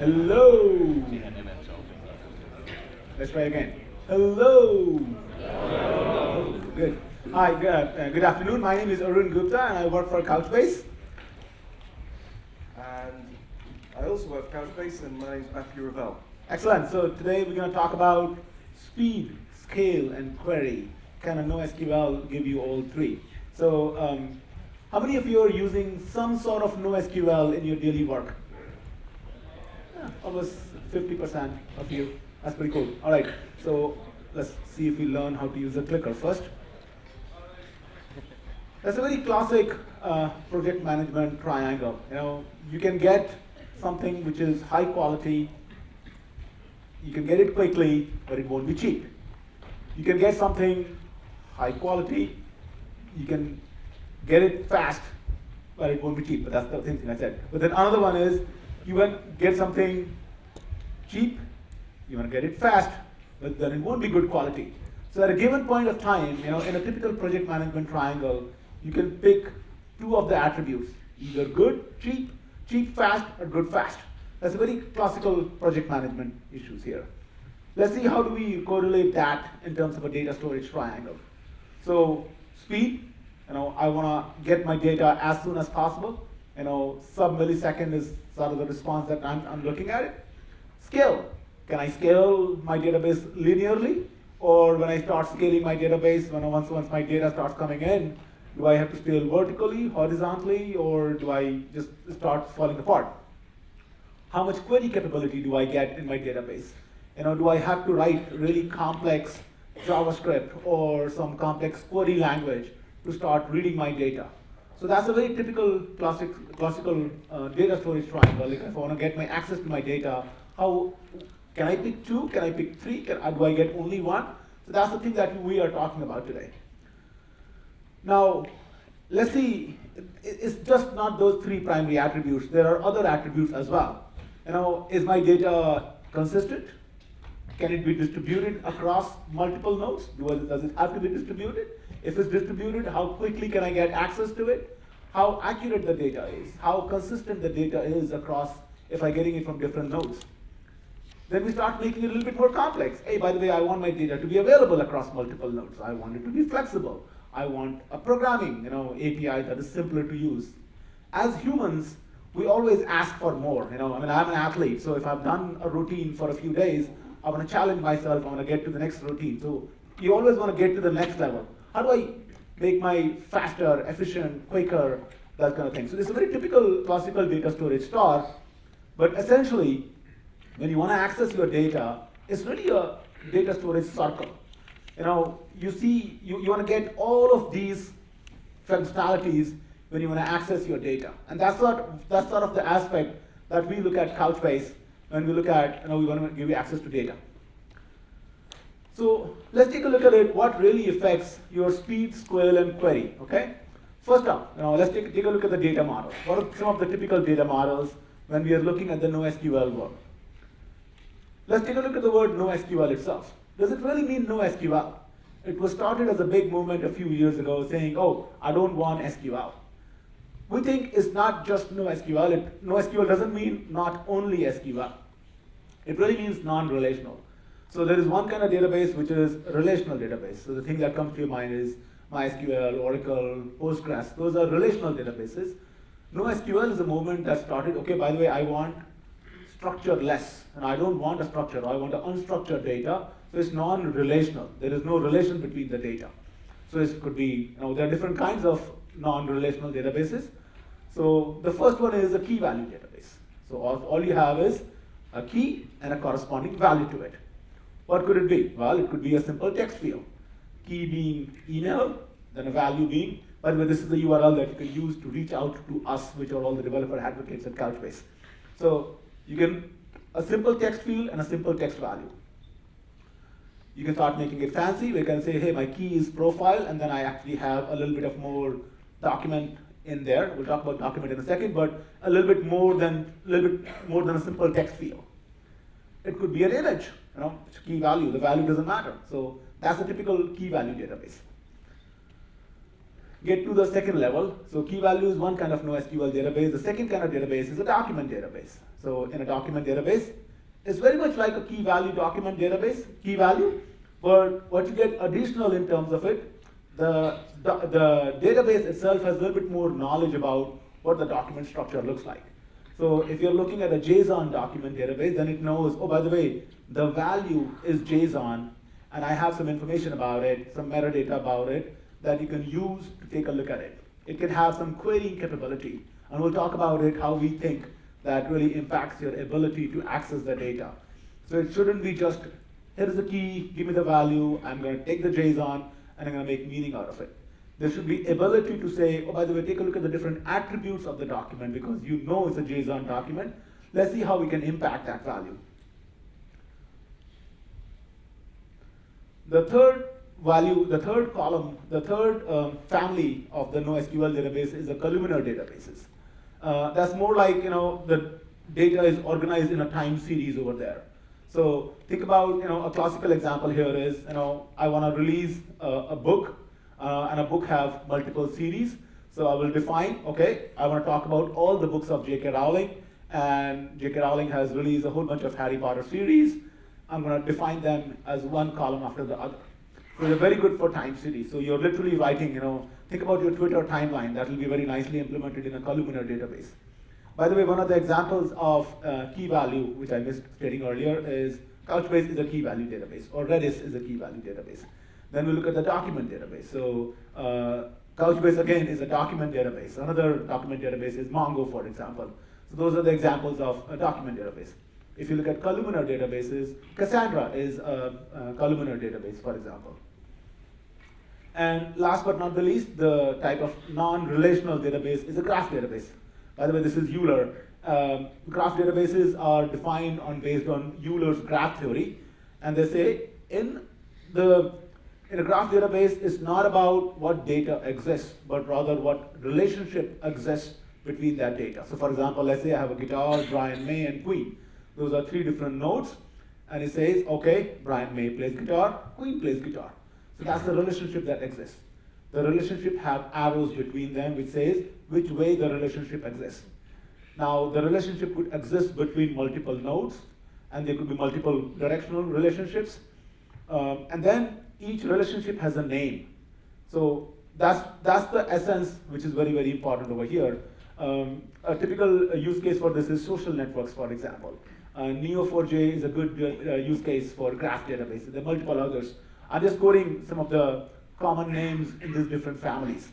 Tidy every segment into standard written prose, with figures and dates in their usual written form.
Hello. Let's try again. Hello. Good. Hi, good afternoon. My name is Arun Gupta and I work for Couchbase. And I also work for Couchbase, and my name's Matthew Ravel. Excellent. So today we're going to talk about speed, scale, and query. Can a NoSQL give you all three? So how many of you are using some sort of NoSQL in your daily work? Almost 50% of you. That's pretty cool. All right. So let's see if we learn how to use a clicker first. That's a very classic project management triangle. You can get something which is high quality. You can get it quickly, but it won't be cheap. You can get something high quality. You can get it fast, but it won't be cheap. But that's the same thing I said. But then another one is you want to get something cheap. You want to get it fast, but then it won't be good quality. So at a given point of time, in a typical project management triangle, you can pick two of the attributes, either good, cheap, fast, or good, fast. That's a very classical project management issues here. Let's see how do we correlate that in terms of a data storage triangle. So speed, I want to get my data as soon as possible. Sub-millisecond is sort of the response that I'm looking at it. Scale, can I scale my database linearly? Or when I start scaling my database, once my data starts coming in, do I have to scale vertically, horizontally, or do I just start falling apart? How much query capability do I get in my database? Do I have to write really complex JavaScript or some complex query language to start reading my data? So that's a very typical classical data storage triangle. If I want to get my access to my data, how can I pick two? Can I pick three? Do I get only one? So that's the thing that we are talking about today. Now, let's see, it's just not those three primary attributes. There are other attributes as well. Is my data consistent? Can it be distributed across multiple nodes? Does it have to be distributed? If it's distributed, how quickly can I get access to it? How accurate the data is? How consistent the data is across if I'm getting it from different nodes? Then we start making it a little bit more complex. Hey, by the way, I want my data to be available across multiple nodes. I want it to be flexible. I want a programming API that is simpler to use. As humans, we always ask for more. I'm an athlete, so if I've done a routine for a few days, I want to challenge myself. I want to get to the next routine. So you always want to get to the next level. How do I make my faster, efficient, quicker, that kind of thing? So this is a very typical classical data storage store, but essentially, when you want to access your data, it's really a data storage circle. You want to get all of these functionalities when you want to access your data. And that's sort of the aspect that we look at Couchbase when we look at, we want to give you access to data. So let's take a look at it, what really affects your speed, scale, and query, okay? First up, let's take a look at the data model. What are some of the typical data models when we are looking at the NoSQL world? Let's take a look at the word NoSQL itself. Does it really mean NoSQL? It was started as a big movement a few years ago saying, oh, I don't want SQL. We think it's not just NoSQL. NoSQL doesn't mean not only SQL. It really means non-relational. So there is one kind of database which is a relational database. So the thing that comes to your mind is MySQL, Oracle, Postgres. Those are relational databases. NoSQL is a movement that started, okay, by the way, I want structure-less, and I don't want a structure. I want an unstructured data. So it's non-relational. There is no relation between the data. So it could be, there are different kinds of non-relational databases. So the first one is a key value database. So all you have is a key and a corresponding value to it. What could it be? Well, it could be a simple text field. Key being email, then a value being, by the way, this is the URL that you can use to reach out to us, which are all the developer advocates at Couchbase. So you can, a simple text field and a simple text value. You can start making it fancy. We can say, hey, my key is profile, and then I actually have a little bit of more document in there. We'll talk about document in a second, but a little bit more than a simple text field. It could be an image, it's a key value. The value doesn't matter. So that's a typical key value database. get to the second level. So key value is one kind of NoSQL database. The second kind of database is a document database. So in a document database, it's very much like a key value document database, key value, but what you get additional in terms of it, the database itself has a little bit more knowledge about what the document structure looks like. So if you're looking at a JSON document database, then it knows, oh, by the way, the value is JSON, and I have some information about it, some metadata about it, that you can use to take a look at it. It can have some querying capability, and we'll talk about it, how we think that really impacts your ability to access the data. So it shouldn't be just, here's the key, give me the value, I'm going to take the JSON, and I'm going to make meaning out of it. There should be ability to say, oh, by the way, take a look at the different attributes of the document, because you know it's a JSON document. Let's see how we can impact that value. The third value, the third column, the third family of the NoSQL database is the columnar databases. That's more like, the data is organized in a time series over there. So think about, a classical example here is, I want to release a book, and a book have multiple series. So I will define, okay, I want to talk about all the books of J.K. Rowling, and J.K. Rowling has released a whole bunch of Harry Potter series. I'm going to define them as one column after the other. So they're very good for time series. So you're literally writing, think about your Twitter timeline. That will be very nicely implemented in a columnar database. By the way, one of the examples of key value, which I missed stating earlier, is Couchbase is a key value database, or Redis is a key value database. Then we look at the document database. So Couchbase, again, is a document database. Another document database is Mongo, for example. So those are the examples of a document database. If you look at columnar databases, Cassandra is a columnar database, for example. And last but not the least, the type of non-relational database is a graph database. By the way, this is Euler. Graph databases are defined based on Euler's graph theory. And they say in a graph database, it's not about what data exists, but rather what relationship exists between that data. So for example, let's say I have a guitar, Brian May, and Queen. Those are three different notes. And it says, okay, Brian May plays guitar, Queen plays guitar. So that's the relationship that exists. The relationship have arrows between them which says which way the relationship exists. Now, the relationship could exist between multiple nodes, and there could be multiple directional relationships. And then each relationship has a name. So that's the essence, which is very, very important over here. A typical use case for this is social networks, for example. Neo4j is a good use case for graph databases. There are multiple others. I'm just quoting some of the common names in these different families.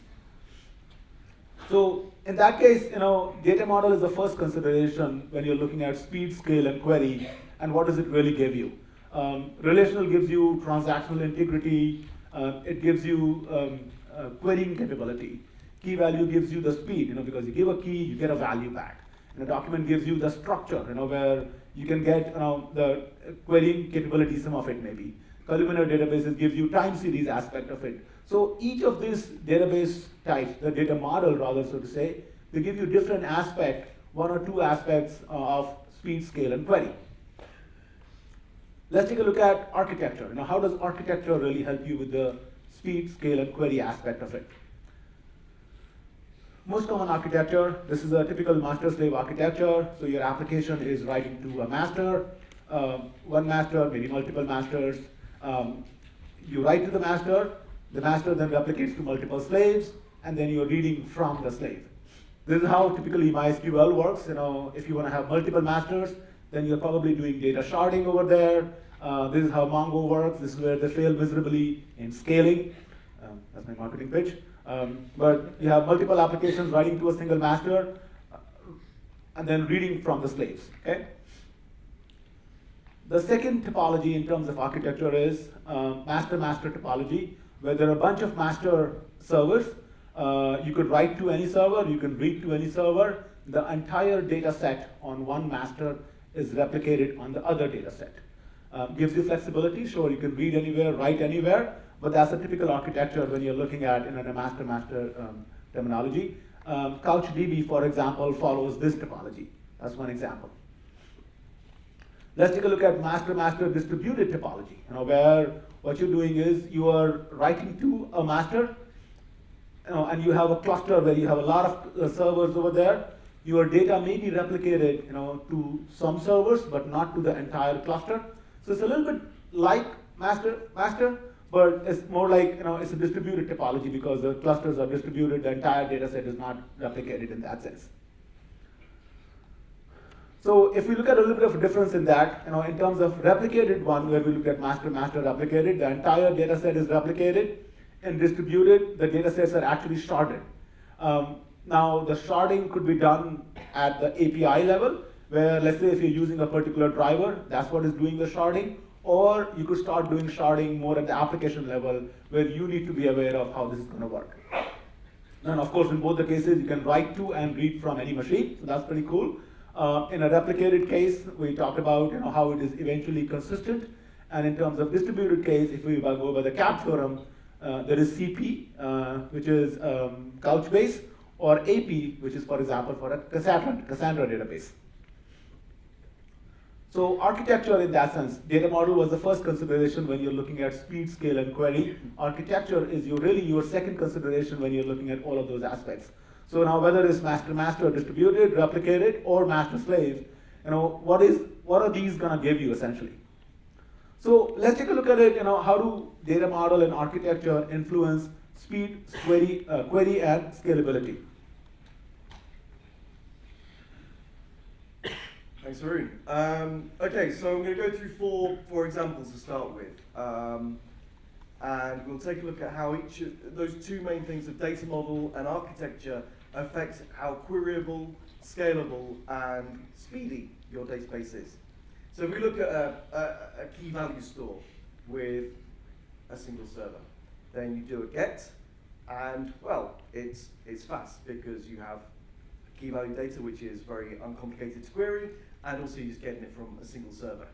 So in that case, data model is the first consideration when you're looking at speed, scale, and query, and what does it really give you? Relational gives you transactional integrity. It gives you querying capability. Key value gives you the speed, because you give a key, you get a value back. And a document gives you the structure, where you can get the querying capability, some of it maybe. Columnar databases gives you time series aspect of it. So each of these database types, the data model rather, so to say, they give you different aspect, one or two aspects of speed, scale, and query. Let's take a look at architecture. Now, how does architecture really help you with the speed, scale, and query aspect of it? Most common architecture, this is a typical master-slave architecture. So your application is writing to a master, one master, maybe multiple masters. You write to the master then replicates to multiple slaves, and then you're reading from the slave. This is how typically MySQL works. If you want to have multiple masters, then you're probably doing data sharding over there. This is how Mongo works. This is where they fail miserably in scaling. That's my marketing pitch. But you have multiple applications writing to a single master, and then reading from the slaves. Okay? The second topology in terms of architecture is master-master topology, where there are a bunch of master servers. You could write to any server, you can read to any server. The entire data set on one master is replicated on the other data set. Gives you flexibility, sure, you can read anywhere, write anywhere, but that's a typical architecture when you're looking at in a master-master terminology. CouchDB, for example, follows this topology. That's one example. Let's take a look at master-master distributed topology, where what you're doing is you are writing to a master, and you have a cluster where you have a lot of servers over there, your data may be replicated, to some servers, but not to the entire cluster. So it's a little bit like master, but it's more like, it's a distributed topology because the clusters are distributed, the entire data set is not replicated in that sense. So if we look at a little bit of a difference in that, in terms of replicated one, where we look at master replicated, the entire data set is replicated, and distributed, the data sets are actually sharded. Now, the sharding could be done at the API level, where let's say if you're using a particular driver, that's what is doing the sharding, or you could start doing sharding more at the application level, where you need to be aware of how this is going to work. And of course, in both the cases, you can write to and read from any machine, so that's pretty cool. In a replicated case, we talked about how it is eventually consistent, and in terms of distributed case, if we go by the CAP theorem, there is CP, which is Couchbase, or AP, which is, for example, for a Cassandra database. So architecture in that sense, data model was the first consideration when you're looking at speed, scale, and query. Architecture is really your second consideration when you're looking at all of those aspects. So now whether it's master, distributed, replicated, or master-slave, what are these gonna give you essentially? So let's take a look at it, how do data model and architecture influence speed, query, and scalability? Thanks, Arun. Okay, so I'm going to go through four examples to start with. And we'll take a look at how each of those two main things of data model and architecture affect how queryable, scalable, and speedy your database is. So if we look at a key value store with a single server, then you do a get, and well, it's fast because you have key value data which is very uncomplicated to query, and also you're just getting it from a single server.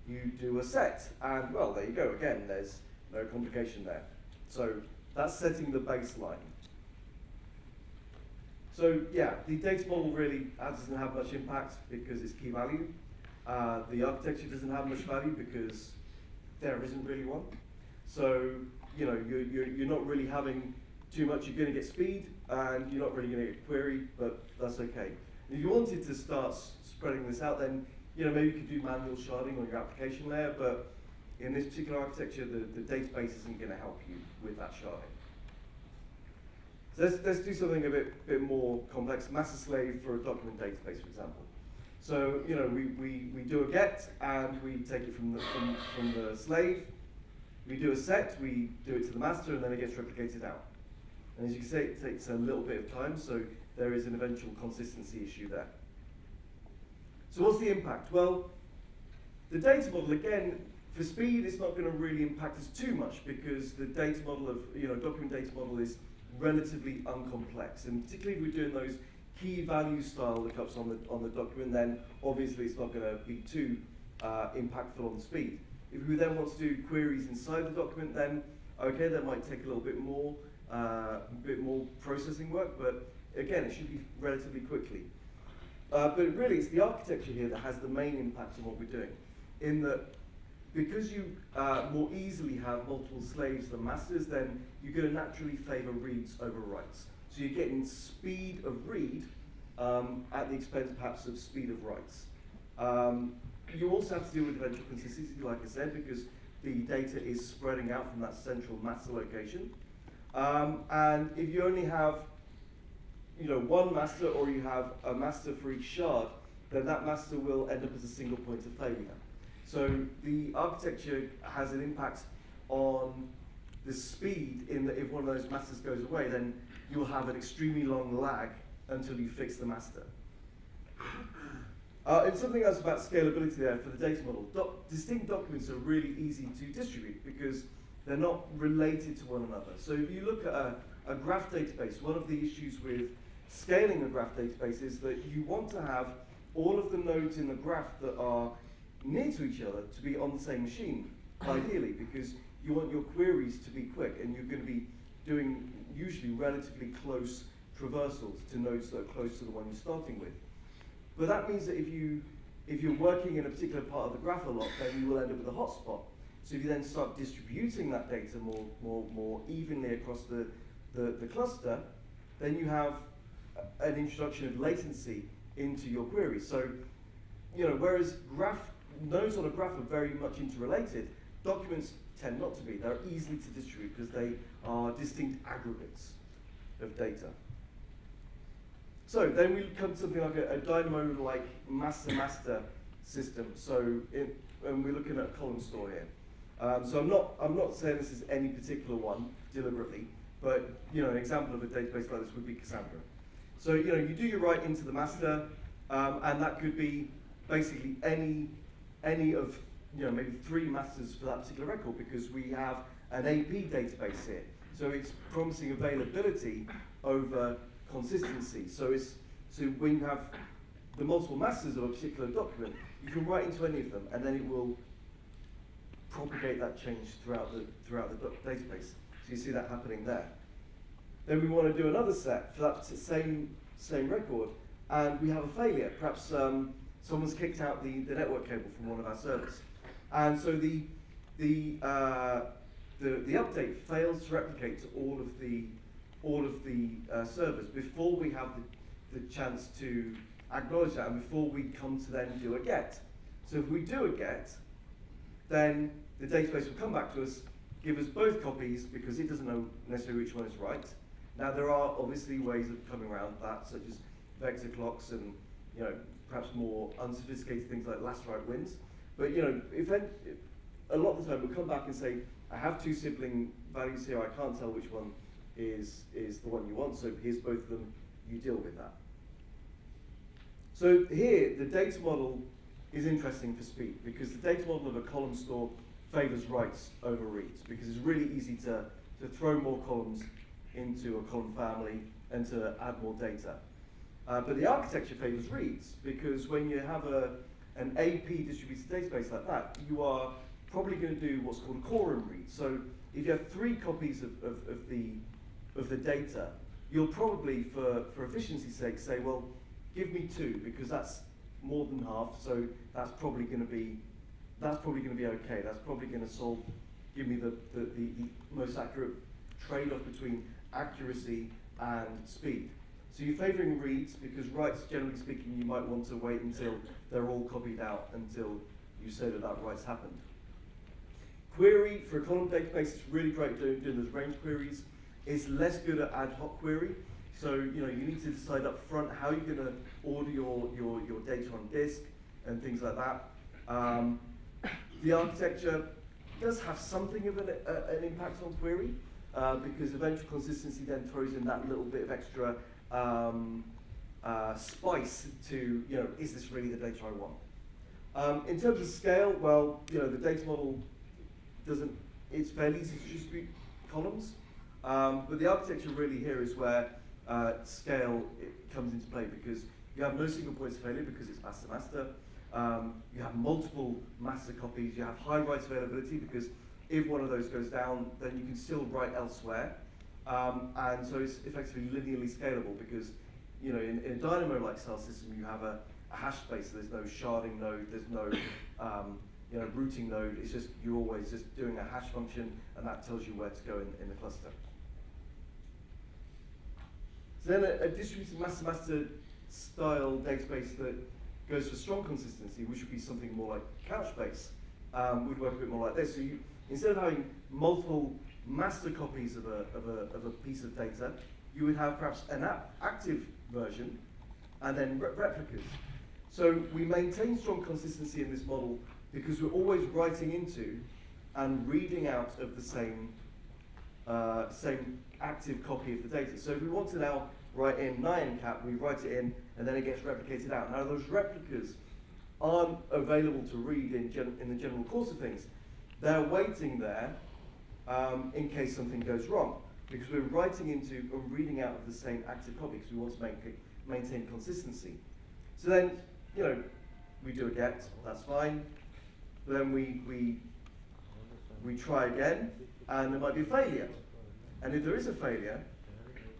You do a set, and well, there you go again, there's no complication there. So that's setting the baseline. So yeah, the data model really doesn't have much impact because it's key value. The architecture doesn't have much value because there isn't really one. So you're not really having too much. You're going to get speed, and you're not really going to get query, but that's okay. If you wanted to start spreading this out, then maybe you could do manual sharding on your application layer, but in this particular architecture, the database isn't going to help you with that sharding. So let's do something a bit more complex. Master slave for a document database, for example. So we do a get, and we take it from the slave. We do a set, we do it to the master, and then it gets replicated out. And as you can see, it takes a little bit of time, so there is an eventual consistency issue there. So what's the impact? Well, the data model, again, for speed, it's not going to really impact us too much because the data model of, document data model is relatively uncomplex. And particularly if we're doing those key value style lookups on the document, then obviously it's not going to be too impactful on speed. If we then want to do queries inside the document, then okay, that might take a little bit more processing work, but again, it should be relatively quickly. But really, it's the architecture here that has the main impact on what we're doing, in that because you more easily have multiple slaves than masters, then you're going to naturally favor reads over writes. So you're getting speed of read at the expense, perhaps, of speed of writes. You also have to deal with eventual consistency, like I said, because the data is spreading out from that central master location. And if you only have one master, or you have a master for each shard, then that master will end up as a single point of failure. So the architecture has an impact on the speed in that if one of those masters goes away, then you'll have an extremely long lag until you fix the master. And something else about scalability there for the data model. Distinct documents are really easy to distribute because they're not related to one another. So if you look at a graph database, one of the issues with scaling a graph database is that you want to have all of the nodes in the graph that are near to each other to be on the same machine, ideally, because you want your queries to be quick, and you're going to be doing usually relatively close traversals to nodes that are close to the one you're starting with. But that means that if you're working in a particular part of the graph a lot, then you will end up with a hotspot. So if you then start distributing that data more evenly across the the cluster, then you have an introduction of latency into your query. So, whereas nodes on a graph are very much interrelated, documents tend not to be. They're easy to distribute because they are distinct aggregates of data. So then we come to something like a Dynamo-like master-master system. So and we're looking at a column store here. So I'm not saying this is any particular one deliberately, but an example of a database like this would be Cassandra. So you do your write into the master, and that could be basically any of maybe 3 masters for that particular record, because we have an AP database here. So it's promising availability over consistency. So when you have the multiple masters of a particular document, you can write into any of them, and then it will propagate that change throughout the database. So you see that happening there. Then we want to do another set for that same record, and we have a failure. Perhaps someone's kicked out the network cable from one of our servers, and so the update fails to replicate to all of the servers before we have the chance to acknowledge that, and before we come to then do a get. So if we do a get, then the database will come back to us, give us both copies, because it doesn't know necessarily which one is right. Now there are obviously ways of coming around that, such as vector clocks and perhaps more unsophisticated things like last write wins. But a lot of the time we'll come back and say, I have 2 sibling values here, I can't tell which one is the one you want, so here's both of them, you deal with that. So here, the data model is interesting for speed, because the data model of a column store favors writes over reads, because it's really easy to throw more columns into a column family and to add more data. But the architecture favors reads, because when you have an AP distributed database like that, you are probably going to do what's called a quorum read. So if you have 3 copies of the data, you'll probably, for efficiency's sake, say, well, give me 2, because that's more than half. So that's probably going to be okay. That's probably going to give me the most accurate trade-off between accuracy and speed. So you're favoring reads, because writes, generally speaking, you might want to wait until they're all copied out until you say that write's happened. Query for a column database is really great doing those range queries. It's less good at ad hoc query. So you need to decide up front how you're going to order your data on disk and things like that. The architecture does have something of an impact on query, because eventual consistency then throws in that little bit of extra spice to, is this really the data I want? In terms of scale, well, the data model it's fairly easy to distribute columns, but the architecture really here is where scale comes into play, because you have no single points of failure because it's master-master. You have multiple master copies. You have high write availability, because if one of those goes down, then you can still write elsewhere. And so it's effectively linearly scalable, because in a Dynamo-like style system, you have a hash space, so there's no sharding node, there's no routing node. It's just you're always just doing a hash function, and that tells you where to go in the cluster. So then a distributed master-master style database that goes for strong consistency, which would be something more like Couchbase, would work a bit more like this. So instead of having multiple master copies of a piece of data, you would have perhaps an active version and then replicas. So we maintain strong consistency in this model because we're always writing into and reading out of the same active copy of the data. So if we want to now write in nyancat, we write it in and then it gets replicated out. Now those replicas aren't available to read in the general course of things. They're waiting there in case something goes wrong, because we're writing into and reading out of the same active copy because we want to maintain consistency. So then, we do a get, that's fine. Then we try again, and there might be a failure. And if there is a failure,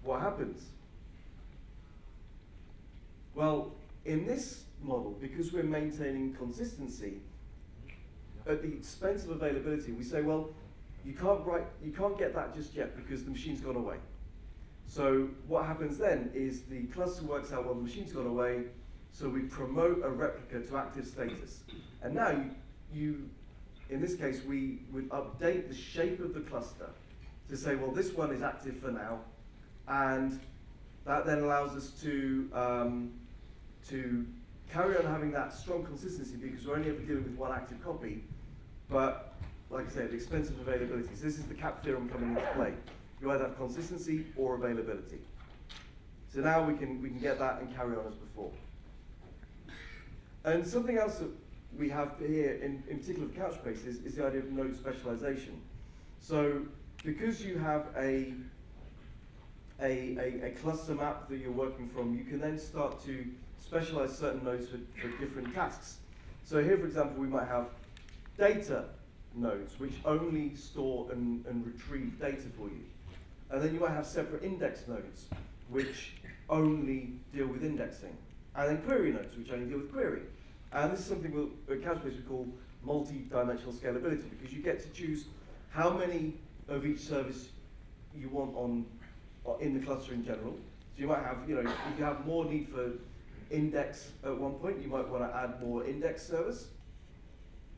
what happens? Well, in this model, because we're maintaining consistency, at the expense of availability, we say, well, you can't get that just yet because the machine's gone away. So what happens then is the cluster works out, well, the machine's gone away, so we promote a replica to active status. And now in this case, we would update the shape of the cluster to say, well, this one is active for now, and that then allows us to carry on having that strong consistency because we're only ever dealing with one active copy, but like I said, the expense of availability. So this is the CAP theorem coming into play. You either have consistency or availability. So now we can get that and carry on as before. And something else that we have here, in particular with Couchbase, is the idea of node specialization. So because you have a cluster map that you're working from, you can then start to specialize certain nodes for different tasks. So here, for example, we might have data nodes, which only store and retrieve data for you. And then you might have separate index nodes, which only deal with indexing. And then query nodes, which only deal with query. And this is something at Couchbase we call multi-dimensional scalability, because you get to choose how many of each service you want in the cluster in general. So you might have, if you have more need for index at one point, you might want to add more index service,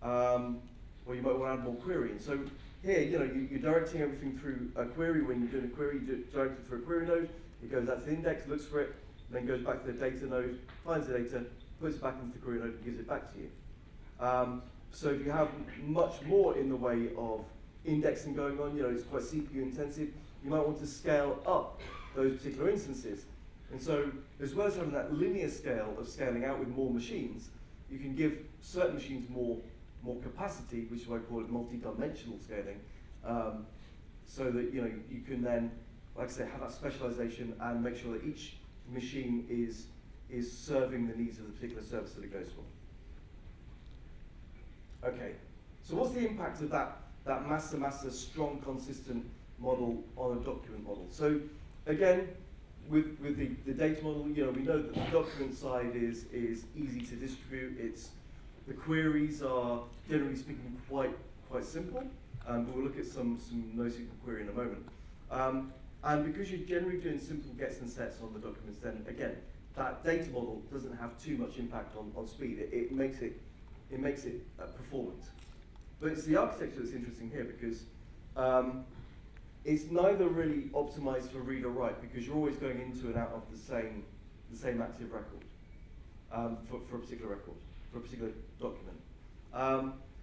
or you might want to add more query. And so here, you're directing everything through a query. When you're doing a query, you direct it through a query node. It goes out to the index, looks for it, then goes back to the data node, finds the data, puts it back into the query node, and gives it back to you. So if you have much more in the way of indexing going on, it's quite CPU intensive, you might want to scale up those particular instances. And so, as well as having that linear scale of scaling out with more machines, you can give certain machines more capacity, which is why I call it multi-dimensional scaling, so that you can then, like I say, have that specialization and make sure that each machine is serving the needs of the particular service that it goes for. Okay, so what's the impact of that master strong, consistent model on a document model? So again, with the data model, we know that the document side is easy to distribute. The queries are, generally speaking, quite simple. But we'll look at some NoSQL query in a moment. And because you're generally doing simple gets and sets on the documents, then again, that data model doesn't have too much impact on speed. It makes it performant. But it's the architecture that's interesting here because it's neither really optimized for read or write because you're always going into and out of the same active record for a particular record, for a particular document.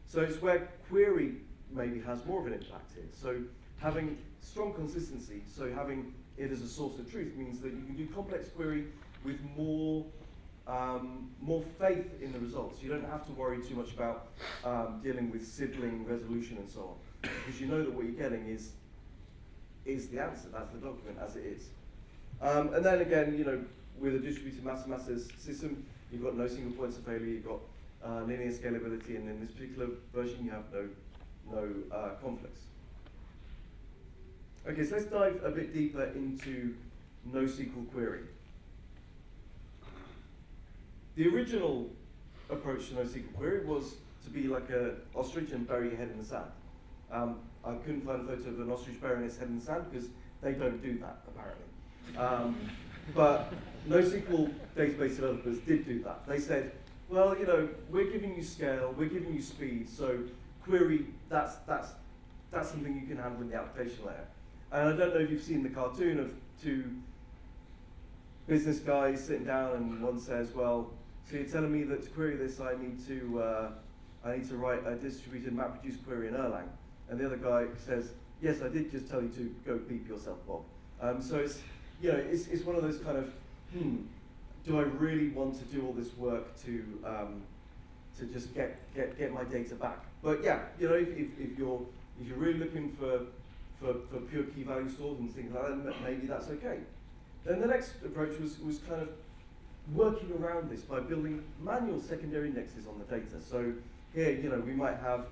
So it's where query maybe has more of an impact here. So having strong consistency, so having it as a source of truth means that you can do complex query with more faith in the results. You don't have to worry too much about dealing with sibling resolution and so on, because you know that what you're getting is the answer. That's the document as it is. And then again, with a distributed master system, you've got no single points of failure. You've got linear scalability, and in this particular version, you have no conflicts. Okay, so let's dive a bit deeper into NoSQL query. The original approach to NoSQL query was to be like an ostrich and bury your head in the sand. I couldn't find a photo of an ostrich burying its head in the sand because they don't do that, apparently. But NoSQL database developers did do that. They said, well, we're giving you scale, we're giving you speed, so query, that's something you can handle in the application layer. And I don't know if you've seen the cartoon of two business guys sitting down, and one says, well, so you're telling me that to query this, I need to write a distributed MapReduce query in Erlang. And the other guy says, yes, I did just tell you to go beep yourself, Bob. So it's one of those kind of, do I really want to do all this work to just get my data back? But yeah, if you're really looking for pure key value stores and things like that, maybe that's okay. Then the next approach was kind of working around this by building manual secondary indexes on the data. So here, we might have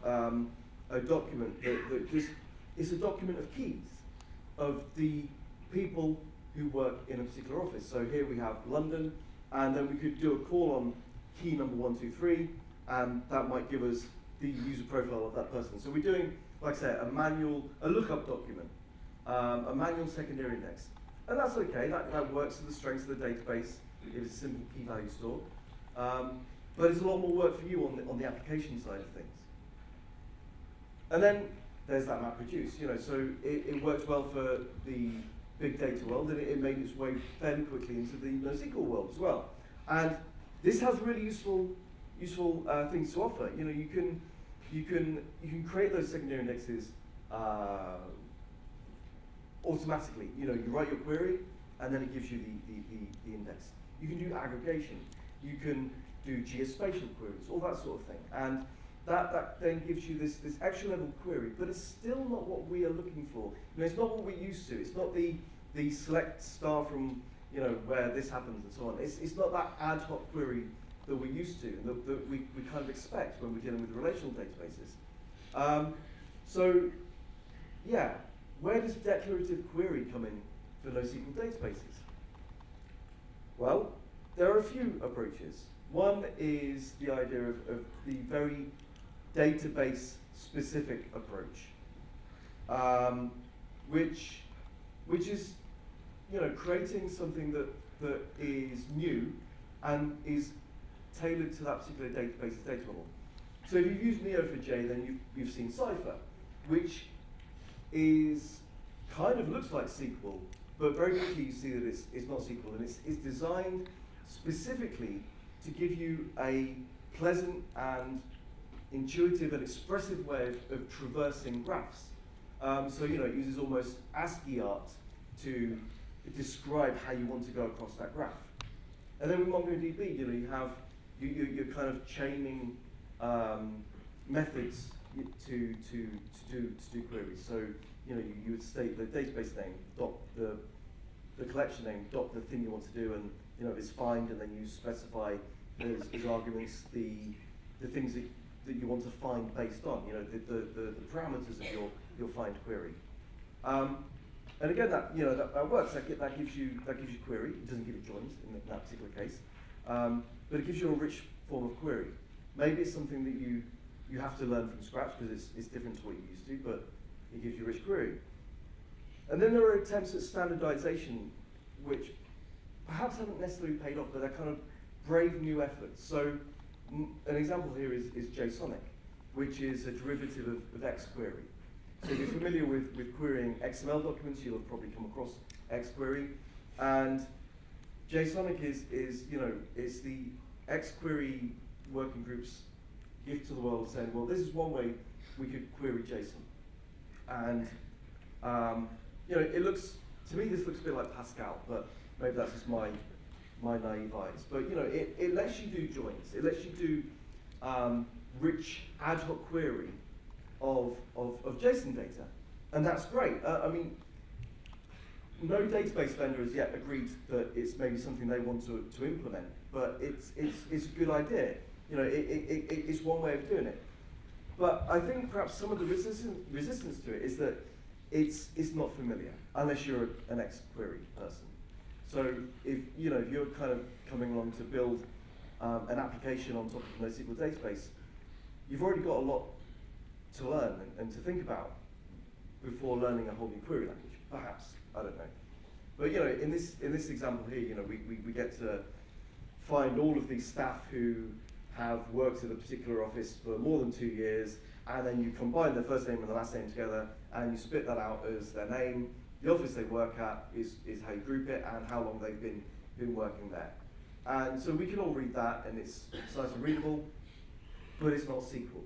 a document that just is a document of keys of the people who work in a particular office. So here we have London, and then we could do a call on key number 123, and that might give us the user profile of that person. So we're doing, like I say, a lookup document, a manual secondary index. And that's okay, that works to the strengths of the database if it's a simple key value store. But it's a lot more work for you on the application side of things. And then there's that MapReduce, so it works well for the big data world, and it made its way fairly quickly into the NoSQL world as well. And this has really useful things to offer. You can create those secondary indexes automatically. You write your query, and then it gives you the index. You can do aggregation. You can do geospatial queries, all that sort of thing. And that then gives you this extra level query, but it's still not what we are looking for. It's not what we're used to. It's not the select star from where this happens and so on. It's not that ad hoc query that we're used to and that we kind of expect when we're dealing with relational databases. So yeah, where does declarative query come in for NoSQL databases? Well, there are a few approaches. One is the idea of the very database-specific approach, which is creating something that is new and is tailored to that particular database's data model. So if you've used Neo4j, then you've seen Cypher, which kind of looks like SQL, but very quickly you see that it's not SQL, and it's designed specifically to give you a pleasant and intuitive and expressive way of traversing graphs. So it uses almost ASCII art to describe how you want to go across that graph. And then with MongoDB, you're kind of chaining methods to do queries. So you would state the database name, dot the collection name, dot the thing you want to do, and if it's find, and then you specify as arguments the things that you want to find based on, the parameters of your find query. And again, that works. That gives you query. It doesn't give you joins in that particular case, but it gives you a rich form of query. Maybe it's something that you have to learn from scratch because it's different to what you're used to, but it gives you rich query. And then there are attempts at standardization, which perhaps haven't necessarily paid off, but they're kind of brave new efforts. So an example here is JSONic, which is a derivative of XQuery. So if you're familiar with querying XML documents, you'll have probably come across XQuery. And JSONic is it's the XQuery working group's gift to the world, saying, well, this is one way we could query JSON. And it looks, to me, this looks a bit like Pascal, but maybe that's just my naive eyes. But it lets you do joins. It lets you do rich ad hoc query of JSON data, and that's great. No database vendor has yet agreed that it's maybe something they want to implement, but it's a good idea. It's one way of doing it. But I think perhaps some of the resistance to it is that it's not familiar unless you're an XQuery person. So if you're kind of coming along to build an application on top of a NoSQL database, you've already got a lot to learn and to think about before learning a whole new query language. Perhaps, I don't know. But in this example here, we get to find all of these staff who have worked at a particular office for more than 2 years, and then you combine their first name and the last name together, and you spit that out as their name. The office they work at is how you group it, and how long they've been working there. And so we can all read that, and it's nice and readable, but it's not SQL.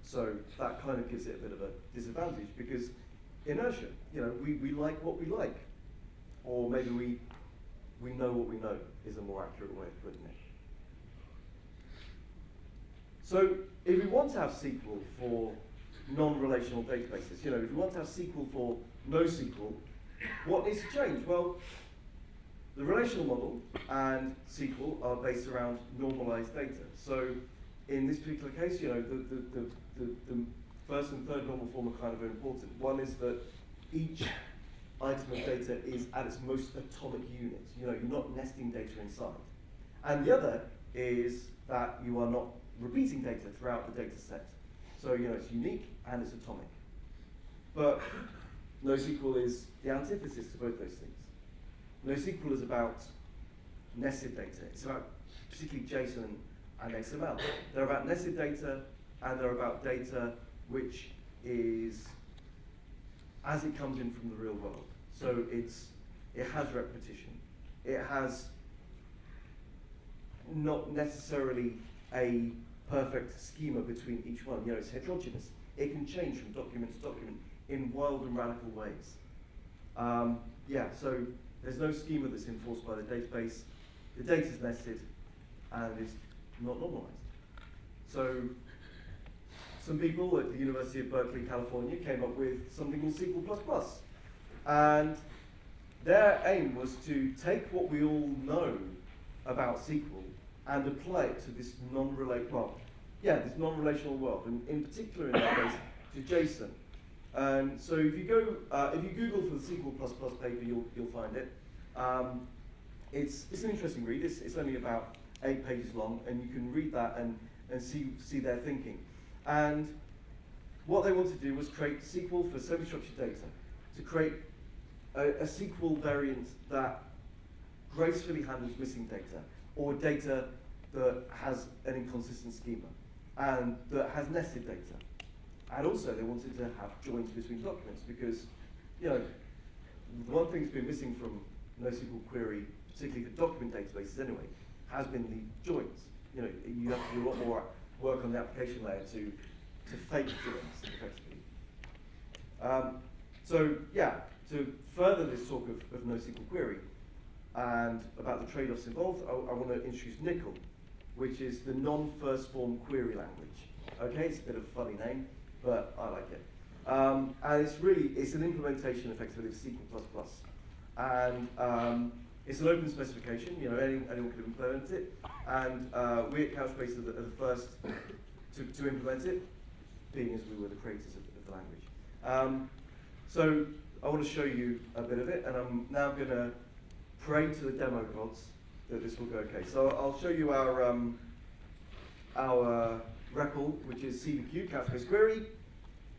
So that kind of gives it a bit of a disadvantage, because inertia, we like what we like. Or maybe we know what we know is a more accurate way of putting it. So if we want to have SQL for non-relational databases, if we want to have SQL for NoSQL, what needs to change? Well, the relational model and SQL are based around normalized data. So in this particular case, the first and third normal form are kind of important. One is that each item of data is at its most atomic unit. You're not nesting data inside. And the other is that you are not repeating data throughout the data set. So it's unique and it's atomic. But NoSQL is the antithesis to both those things. NoSQL is about nested data. It's about particularly JSON and XML. They're about nested data, and they're about data which is as it comes in from the real world. So it has repetition. It has not necessarily a perfect schema between each one. You know, it's heterogeneous. It can change from document to document in wild and radical ways. Yeah, so there's no schema that's enforced by the database. The data is nested and is not normalized. So some people at the University of Berkeley, California, came up with something called SQL++. And their aim was to take what we all know about SQL and apply it to this this non-relational world, and in particular in that case, to JSON. And so if you Google for the SQL++ paper, you'll find it. It's an interesting read. It's only about 8 pages long, and you can read that and see their thinking. And what they wanted to do was create SQL for semi-structured data, to create a SQL variant that gracefully handles missing data, or data that has an inconsistent schema, and that has nested data. And also they wanted to have joins between documents, because the one thing that's been missing from NoSQL query, particularly for document databases anyway, has been the joins. You have to do a lot more work on the application layer to fake joins, effectively. To further this talk of NoSQL query and about the trade-offs involved, I want to introduce NiQL, which is the non-first form query language. Okay, it's a bit of a funny name, but I like it. And it's an implementation effectively of SQL++. And it's an open specification, anyone can implement it. And we at Couchbase are the first to implement it, being as we were the creators of the language. So I want to show you a bit of it, and I'm now going to pray to the demo gods that this will go okay. So I'll show you our REPL, which is CBQ, Couchbase Query.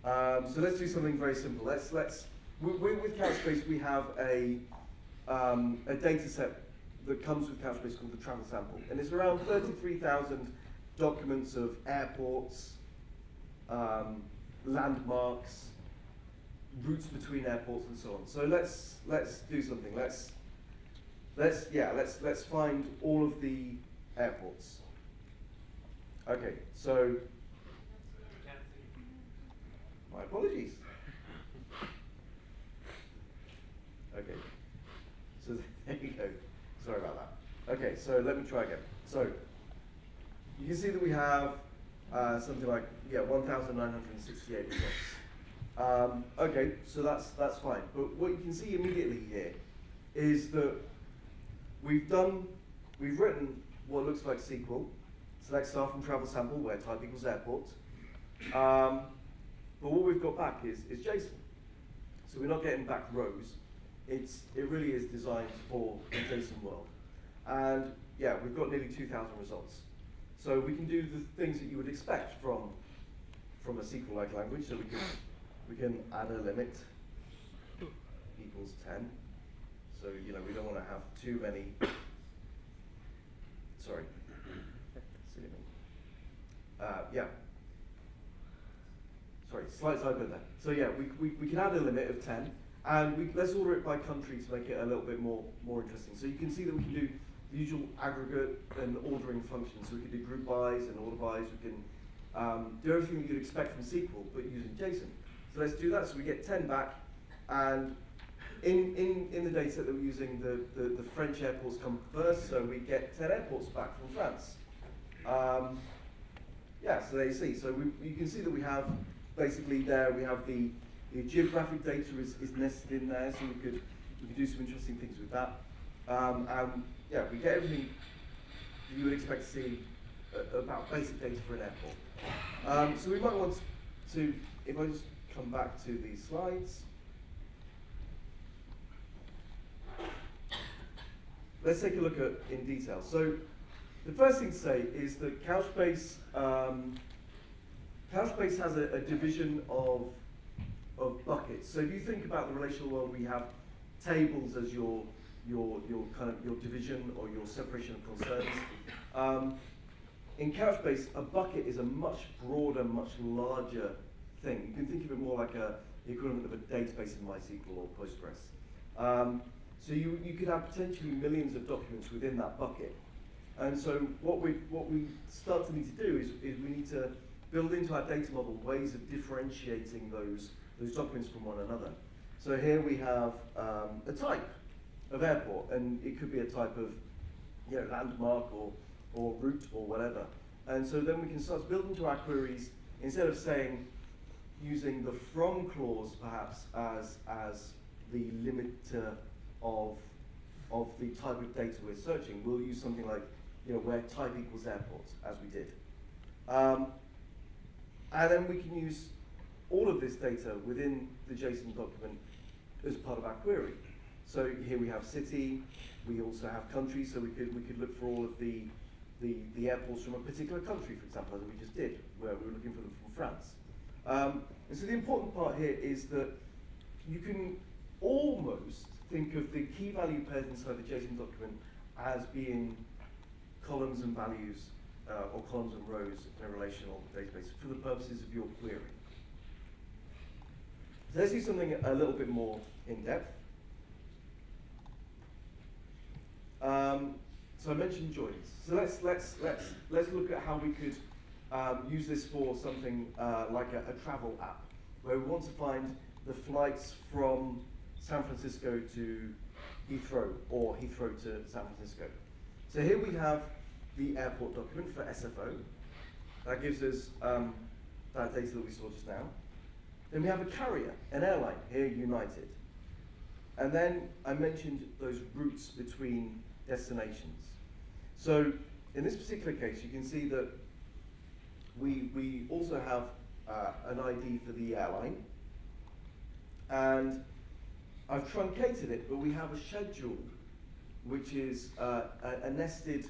So let's do something very simple. With Couchbase, we have a data set that comes with Couchbase called the travel sample. And it's around 33,000 documents of airports, landmarks, routes between airports, and so on. So let's do something. Let's find all of the airports. Okay, so my apologies. Okay, so there you go. Sorry about that. Okay, so let me try again. So you can see that we have something like 1,968 results. Okay, so that's fine. But what you can see immediately here is that we've written what looks like SQL. Select star from travel sample where type equals airport. But what we've got back is JSON. So we're not getting back rows. It really is designed for the JSON world. And yeah, we've got nearly 2,000 results. So we can do the things that you would expect from a SQL-like language. So we can add a limit equals 10. So we don't want to have too many. Sorry. Sorry, slight typo there. So yeah, we can add a limit of 10, and let's order it by country to make it a little bit more interesting. So you can see that we can do the usual aggregate and ordering functions. So we can do group bys and order bys. We can do everything that you'd expect from SQL, but using JSON. So let's do that. So we get 10 back, and in the data set that we're using, the French airports come first, so we get 10 airports back from France. So there you see. So you can see that we have basically there we have the geographic data is nested in there, so we could do some interesting things with that. We get everything you would expect to see about basic data for an airport. So we might want to, if I just come back to these slides. Let's take a look at in detail. So the first thing to say is that Couchbase has a division of buckets. So if you think about the relational world, we have tables as your your division or your separation of concerns. In Couchbase, a bucket is a much broader, much larger thing. You can think of it more like the equivalent of a database in MySQL or Postgres. So you could have potentially millions of documents within that bucket. And so what we start to need to do is we need to build into our data model ways of differentiating those documents from one another. So here we have a type of airport, and it could be a type of landmark or route or whatever. And so then we can start to build into our queries, instead of using the from clause perhaps as the limiter of the type of data we're searching, we'll use something like where type equals airport, as we did. And then we can use all of this data within the JSON document as part of our query. So here we have city, we also have country, so we could look for all of the airports from a particular country, for example, as we just did, where we were looking for them from France. And so the important part here is that you can almost think of the key value pairs inside the JSON document as being columns and values, or columns and rows in a relational database for the purposes of your query. So let's do something a little bit more in depth. So I mentioned joins. So let's look at how we could use this for something like a travel app, where we want to find the flights from San Francisco to Heathrow, or Heathrow to San Francisco. So here we have the airport document for SFO. That gives us that data that we saw just now. Then we have a carrier, an airline, here United. And then I mentioned those routes between destinations. So in this particular case, you can see that we also have an ID for the airline. And I've truncated it, but we have a schedule, which is a nested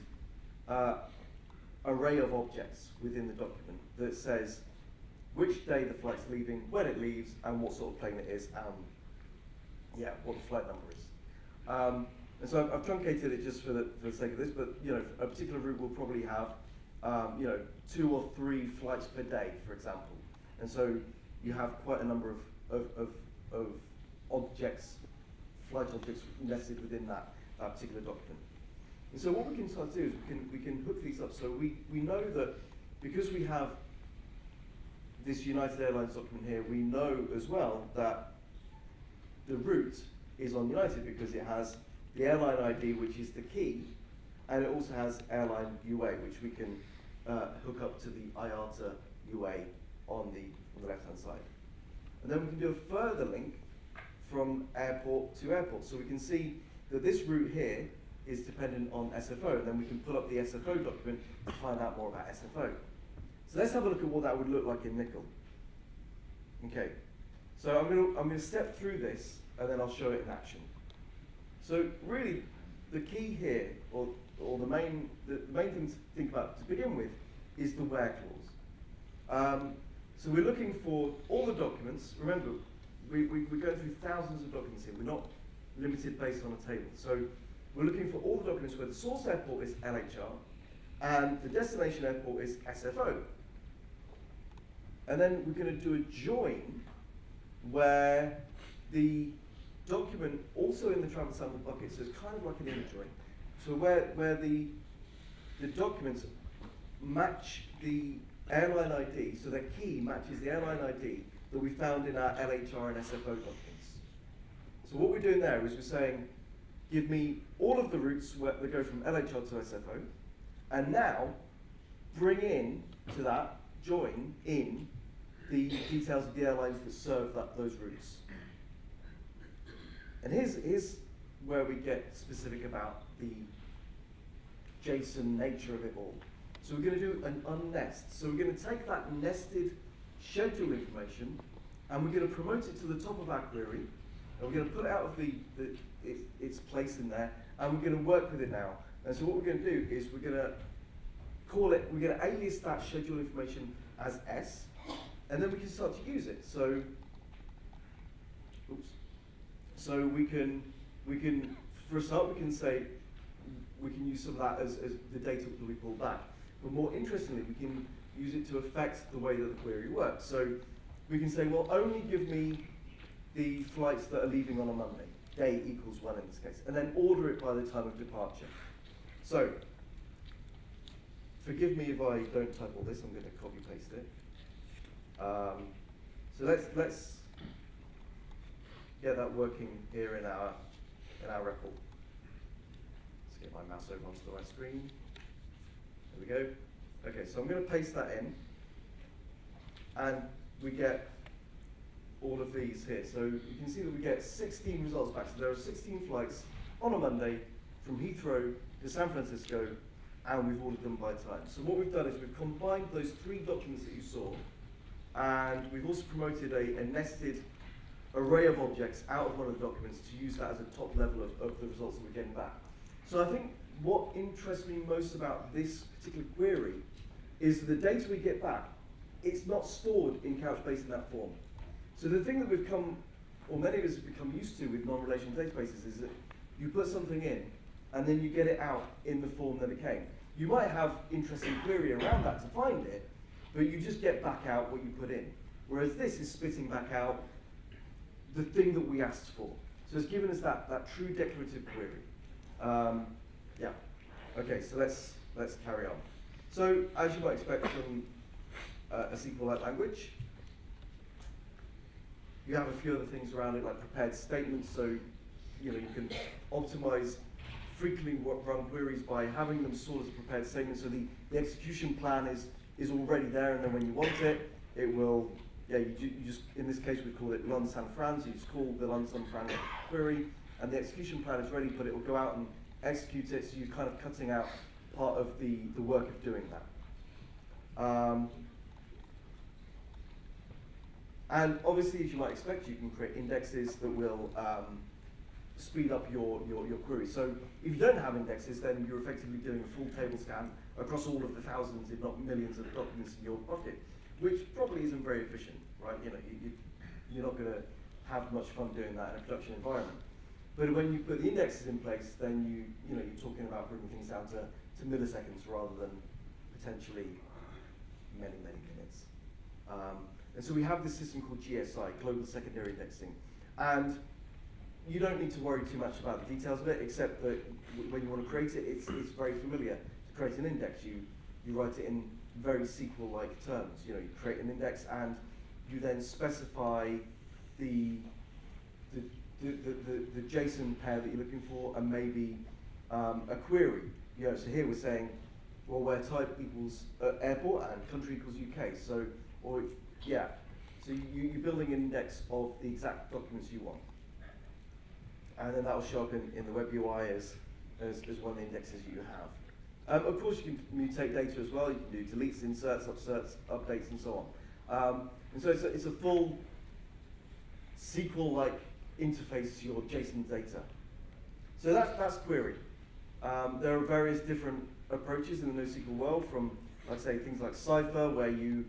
array of objects within the document that says which day the flight's leaving, when it leaves, and what sort of plane it is, and what the flight number is. And so I've truncated it just for the sake of this, but a particular route will probably have 2 or 3 flights per day, for example. And so you have quite a number of objects, flight objects nested within that particular document. And so what we can start to do is we can hook these up. So we know that because we have this United Airlines document here, we know as well that the route is on United because it has the airline ID, which is the key, and it also has airline UA, which we can hook up to the IATA UA on the left-hand side. And then we can do a further link from airport to airport. So we can see that this route here is dependent on SFO, and then we can pull up the SFO document to find out more about SFO. So let's have a look at what that would look like in Nickel. Okay, so I'm going to step through this, and then I'll show it in action. So really, the key here, or the main thing to think about to begin with, is the where clause. So we're looking for all the documents. Remember, we're going through thousands of documents here. We're not limited based on a table. So we're looking for all the documents where the source airport is LHR and the destination airport is SFO. And then we're going to do a join where the document also in the travel sample bucket, so it's kind of like an inner join. So where the documents match the airline ID, so their key matches the airline ID that we found in our LHR and SFO documents. So what we're doing there is we're saying, give me all of the routes that go from LHR to SFO, and now bring in to that join in the details of the airlines that serve those routes. And here's where we get specific about the JSON nature of it all. So we're going to do an unnest. So we're going to take that nested schedule information and we're going to promote it to the top of our query, and we're going to pull it out of its place in there, and we're going to work with it now. And so what we're going to do is we're going to call it, we're going to alias that schedule information as S, and then we can start to use it. So, so we can for a start, we can say, we can use some of that as the data that we pull back. But more interestingly, we can use it to affect the way that the query works. So we can say, well, only give me the flights that are leaving on a Monday, day equals 1 in this case, and then order it by the time of departure. So, forgive me if I don't type all this, I'm going to copy paste it. So let's get that working here in our record. Let's get my mouse over onto the right screen. There we go. Okay, so I'm going to paste that in, and we get all of these here. So you can see that we get 16 results back. So there are 16 flights on a Monday from Heathrow to San Francisco, and we've ordered them by time. So what we've done is we've combined those 3 documents that you saw, and we've also promoted a nested array of objects out of one of the documents to use that as a top level of the results that we're getting back. So I think what interests me most about this particular query is the data we get back, it's not stored in Couchbase in that form. So the thing that we've come, or many of us have become used to with non-relational databases is that you put something in and then you get it out in the form that it came. You might have interesting query around that to find it, but you just get back out what you put in. Whereas this is spitting back out the thing that we asked for. So it's given us that true declarative query. Yeah. Okay, so let's carry on. So as you might expect from a SQL-like language, you have a few other things around it, like prepared statements. So you can optimize frequently run queries by having them stored as a prepared statement. So the execution plan is already there, and then when you want it, it will. Yeah, you just, in this case, we call it Lon San Fran, so you just call the Lon San Fran query, and the execution plan is ready, but it will go out and execute it, so you're kind of cutting out part of the work of doing that. And obviously, as you might expect, you can create indexes that will speed up your query. So if you don't have indexes, then you're effectively doing a full table scan across all of the thousands, if not millions, of documents in your bucket, which probably isn't very efficient, right? You're not going to have much fun doing that in a production environment. But when you put the indexes in place, then you're talking about bringing things down to milliseconds rather than potentially many minutes. And so we have this system called GSI, Global Secondary Indexing, and you don't need to worry too much about the details of it, except that when you want to create it, it's very familiar. To create an index, you write it in very SQL-like terms. You create an index and you then specify the JSON pair that you're looking for, and maybe a query. So here we're saying, well, where type equals airport and country equals UK. So you're building an index of the exact documents you want, and then that will show up in the web UI as one of the indexes you have. Of course, you can mutate data as well. You can do deletes, inserts, updates, and so on. And so it's a full SQL-like interface to your JSON data. So that's query. There are various different approaches in the NoSQL world, from, like say, things like Cypher, where you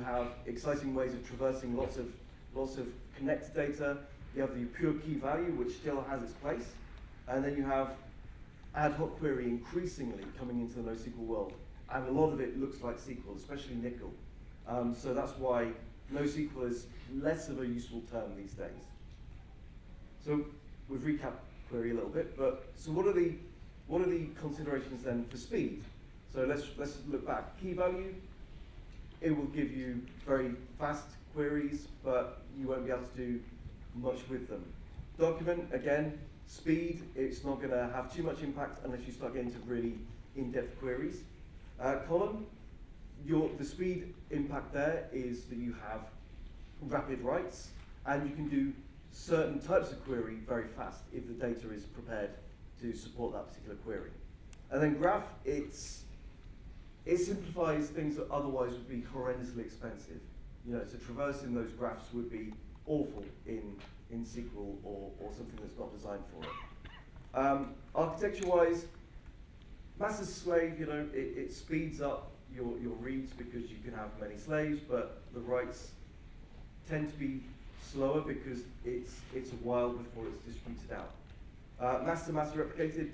have exciting ways of traversing lots of connected data. You have the pure key value, which still has its place, and then you have ad hoc query increasingly coming into the NoSQL world, and a lot of it looks like SQL, especially Nickel. So that's why NoSQL is less of a useful term these days. So we've recapped query a little bit, but so what are the considerations then for speed? So let's look back. Key value, it will give you very fast queries, but you won't be able to do much with them. Document, again, speed, it's not going to have too much impact unless you start getting to really in-depth queries. Column, the speed impact there is that you have rapid writes, and you can do certain types of query very fast if the data is prepared to support that particular query. And then graph, it simplifies things that otherwise would be horrendously expensive. So traversing those graphs would be awful in SQL or something that's not designed for it. Architecture-wise, master slave, it speeds up your reads because you can have many slaves, but the writes tend to be slower because it's a while before it's distributed out. Master replicated,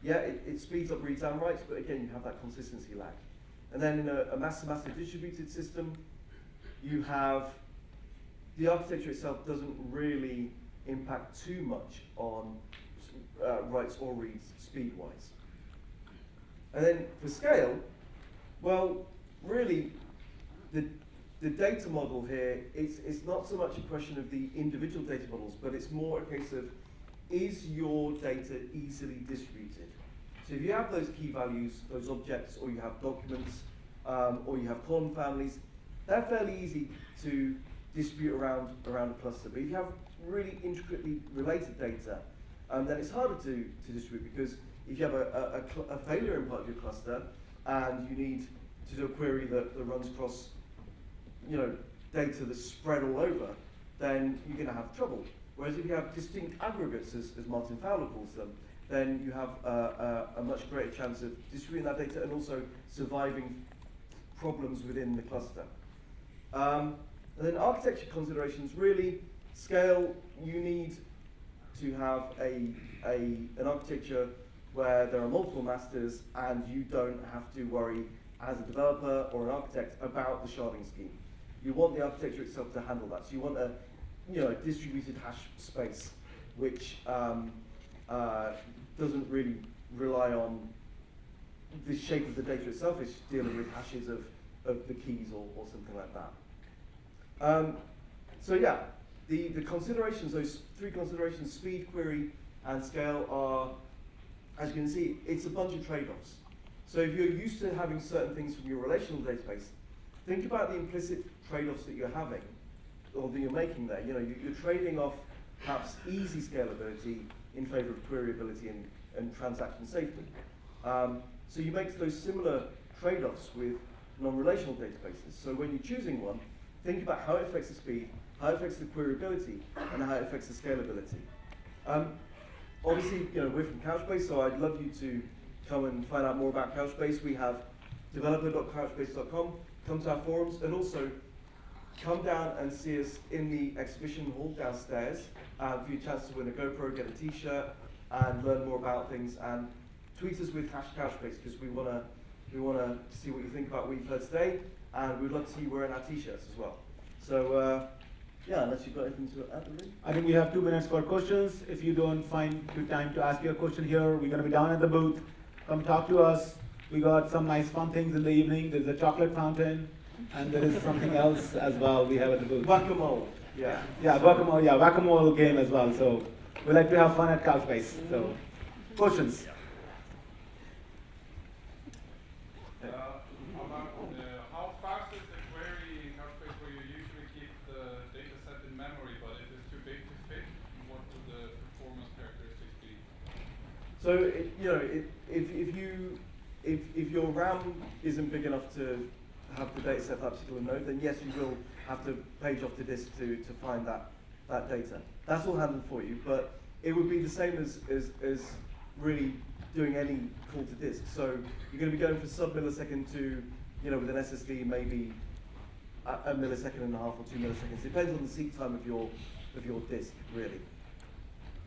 yeah, it speeds up reads and writes, but again, you have that consistency lag. And then in a master distributed system, you have the architecture itself doesn't really impact too much on writes or reads speed-wise. And then for scale, well, really, the data model here, it's not so much a question of the individual data models, but it's more a case of, is your data easily distributed? So if you have those key values, those objects, or you have documents, or you have column families, they're fairly easy to distribute around a cluster. But if you have really intricately related data, then it's harder to distribute, because if you have a failure in part of your cluster, and you need to do a query that runs across, data that's spread all over, then you're going to have trouble. Whereas if you have distinct aggregates, as Martin Fowler calls them, then you have a much greater chance of distributing that data and also surviving problems within the cluster. And then architecture considerations, really, scale, you need to have an architecture where there are multiple masters and you don't have to worry as a developer or an architect about the sharding scheme. You want the architecture itself to handle that. So you want a distributed hash space, which doesn't really rely on the shape of the data itself. It's dealing with hashes of the keys or something like that. So yeah, the considerations, those three considerations, speed, query, and scale, are, as you can see, it's a bunch of trade-offs. So if you're used to having certain things from your relational database, think about the implicit trade-offs that you're having, or that you're making there. You're trading off perhaps easy scalability in favor of queryability and transaction safety. So you make those similar trade-offs with non-relational databases. So when you're choosing one, think about how it affects the speed, how it affects the queryability, and how it affects the scalability. Obviously, we're from Couchbase, so I'd love you to come and find out more about Couchbase. We have developer.couchbase.com. Come to our forums, and also come down and see us in the exhibition hall downstairs for your chance to win a GoPro, get a t-shirt, and learn more about things. And tweet us with #Couchbase, because we wanna see what you think about what you've heard today, and we'd love to see you wearing our t-shirts as well. So yeah, unless you've got anything to add, really. I think we have 2 minutes for questions. If you don't find the time to ask your question here, we're going to be down at the booth. Come talk to us. We got some nice fun things in the evening. There's a chocolate fountain, and there is something else as well we have at the booth. Whack-a-mole. Yeah. Yeah, whack-a-mole. Yeah, whack-a-mole game as well. So we like to have fun at Couchbase. So questions. How fast is the query in Couchbase, where you usually keep the data set in memory, but if it's too big to fit, what would the performance characteristics be? So if your RAM isn't big enough to have the data set for that particular node, then yes, you will have to page off the disk to find that data. That's all handled for you, but it would be the same as really doing any call to disk. So you're going to be going for sub-millisecond to, with an SSD, maybe a millisecond and a half or 2 milliseconds. Depends on the seek time of your disk, really.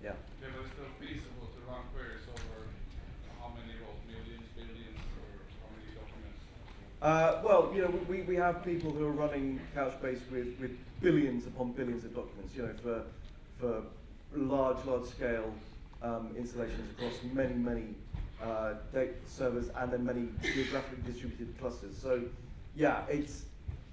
Yeah. Yeah, but it's still feasible to run queries over how many rows, millions, billions, or how many documents? Well, we have people who are running Couchbase with billions upon billions of documents, for large scale installations across many data servers and then many geographically distributed clusters. So yeah, it's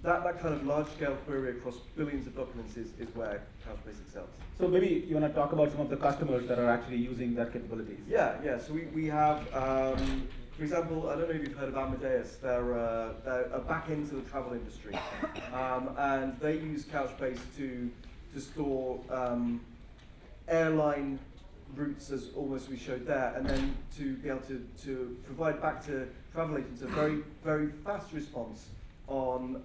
that kind of large scale query across billions of documents is where Couchbase excels. So maybe you want to talk about some of the customers that are actually using that capabilities. Yeah. So we have, for example, I don't know if you've heard of Amadeus. They're a back end to the travel industry, and they use Couchbase to store airline routes, as almost we showed there, and then to be able to provide back to travel agents a very fast response on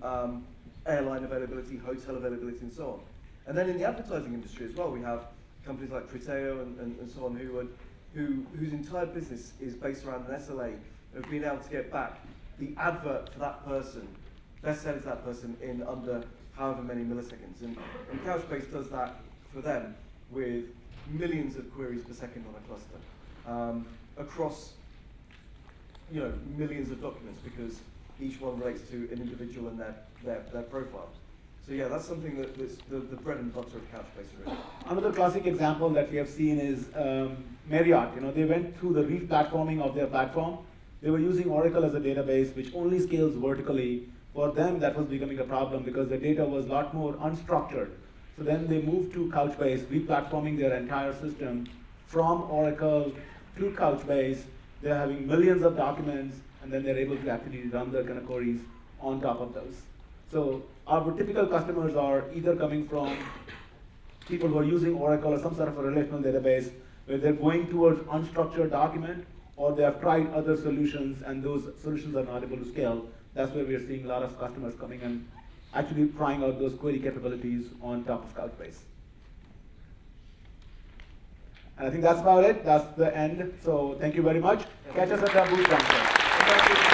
airline availability, hotel availability, and so on. And then in the advertising industry as well, we have companies like Criteo and so on whose entire business is based around an SLA of being able to get back the advert for that person, best seller to that person, in under however many milliseconds. And Couchbase does that for them with millions of queries per second on a cluster across millions of documents, because each one relates to an individual and their profile. So yeah, that's something that's the bread and butter of Couchbase really. Another classic example that we have seen is Marriott. They went through the re-platforming of their platform. They were using Oracle as a database which only scales vertically. For them, that was becoming a problem because the data was a lot more unstructured. So then they moved to Couchbase, re-platforming their entire system from Oracle to Couchbase. They're having millions of documents, and then they're able to actually run their kind of queries on top of those. So our typical customers are either coming from people who are using Oracle or some sort of a relational database where they're going towards unstructured document, or they have tried other solutions and those solutions are not able to scale. That's where we're seeing a lot of customers coming and actually trying out those query capabilities on top of Couchbase. And I think that's about it. That's the end. So thank you very much. Catch us at our booth downstairs.